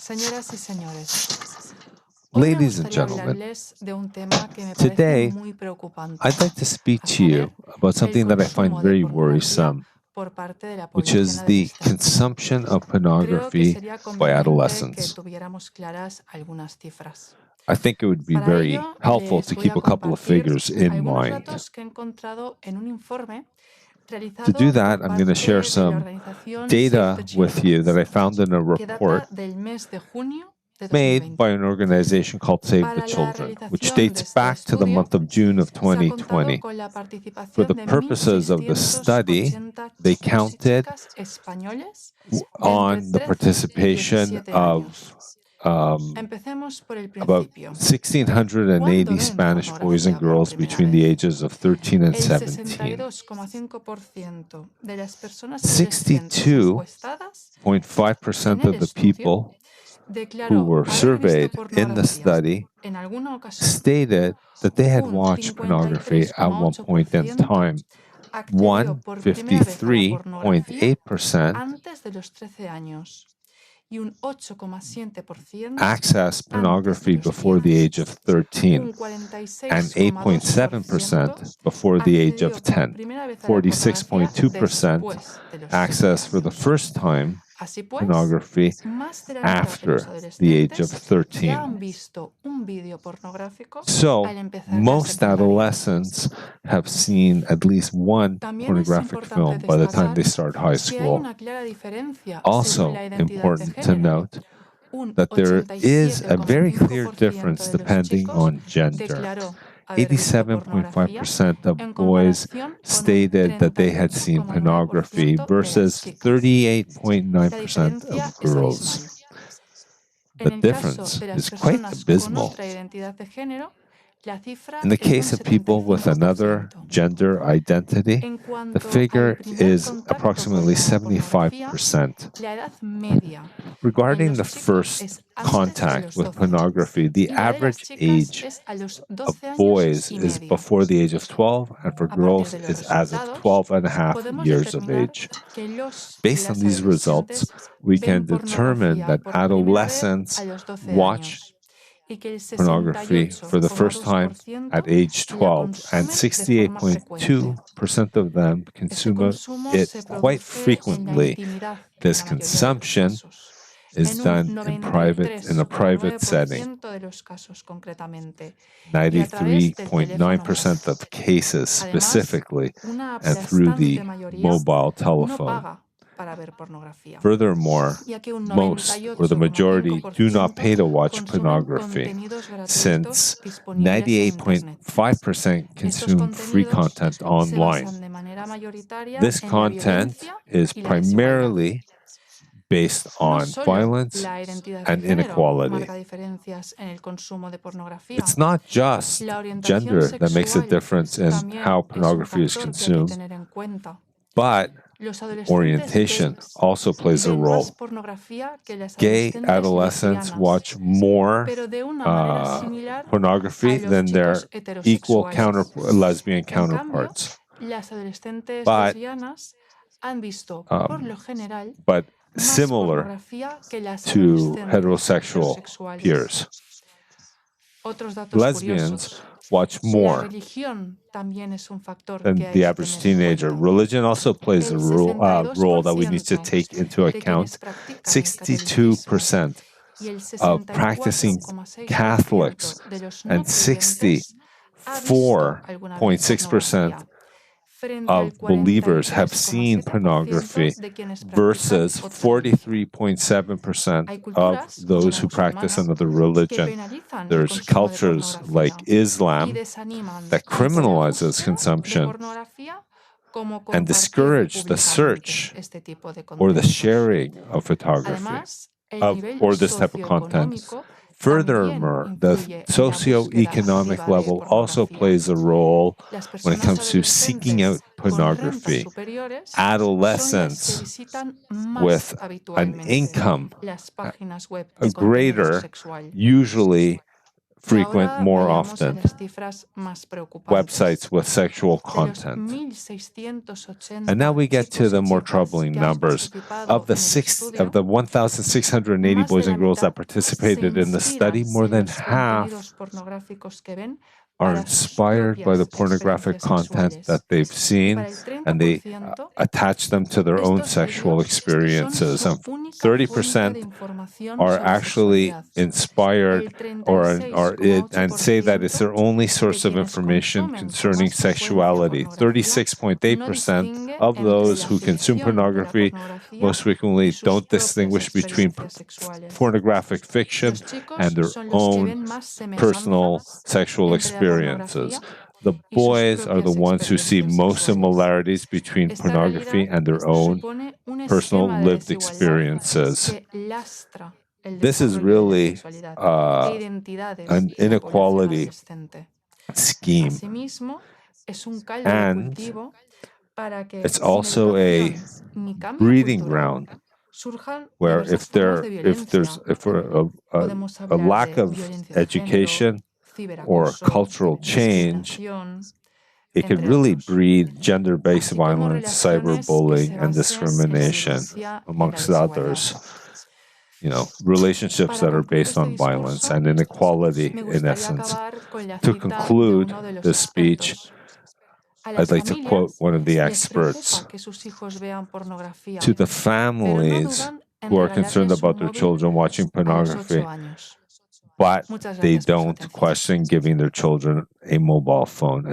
Señoras y señores, Ladies and gentlemen, today I'd like to speak to you about something that I find very worrisome, which is the consumption of pornography by adolescents. I think it would be very helpful to keep a couple of figures in mind. To do that, I'm going to share some data with you that I found in a report made by an organization called Save the Children, which dates back to the month of June of 2020. For the purposes of the study, they counted on the participation of about 1,680 Spanish boys and girls between the ages of 13 and 17. 62.5% of the people who were surveyed in the study stated that they had watched pornography at one point in time. 53.8% access pornography before the age of 13, and 8.7% before the age of 10. 46.2% access for the first time pornography after the age of 13. So, most adolescents have seen at least one pornographic film by the time they start high school. Also important to note that there is a very clear difference depending on gender. 87.5% of boys stated that they had seen pornography versus 38.9% of girls. The difference is quite abysmal. In the case of people with another gender identity, the figure is approximately 75%. Regarding the first contact with pornography, the average age of boys is before the age of 12, and for girls is as of 12 and a half years of age. Based on these results, we can determine that adolescents watch pornography for the first time at age 12, and 68.2% of them consume it quite frequently. This consumption is done in a private setting. 93.9% of cases specifically, and through the mobile telephone. Furthermore, most or the majority do not pay to watch pornography, since 98.5% consume free content online. This content is primarily based on violence and inequality. It's not just gender that makes a difference in how pornography is consumed, but orientation also plays a role. Gay adolescents watch more pornography than their equal lesbian counterparts. But similar to heterosexual peers. Lesbians watch more than the average teenager. Religion also plays a role that we need to take into account. 62% of practicing Catholics and 64.6% of believers have seen pornography versus 43.7% of those who practice another religion. There's cultures like Islam that criminalizes consumption and discourage the search or the sharing of photography or this type of content. Furthermore, the socioeconomic level also plays a role when it comes to seeking out pornography. Adolescents with an income greater usually frequent more often. Websites with sexual content. And now we get to the more troubling numbers. Of the 1,680 boys and girls that participated in the study, more than half are inspired by the pornographic content that they've seen, and they attach them to their own sexual experiences. And 30% are actually inspired and say that it's their only source of information concerning sexuality. 36.8% of those who consume pornography most frequently don't distinguish between pornographic fiction and their own personal sexual experiences. The boys are the ones who see most similarities between pornography and their own personal lived experiences. This is really an inequality scheme. And it's also a breeding ground where if there's a lack of education or cultural change, it could really breed gender-based violence, cyberbullying, and discrimination, amongst others. Relationships that are based on violence and inequality, in essence. To conclude this speech, I'd like to quote one of the experts. To the families who are concerned about their children watching pornography, but they don't question giving their children a mobile phone.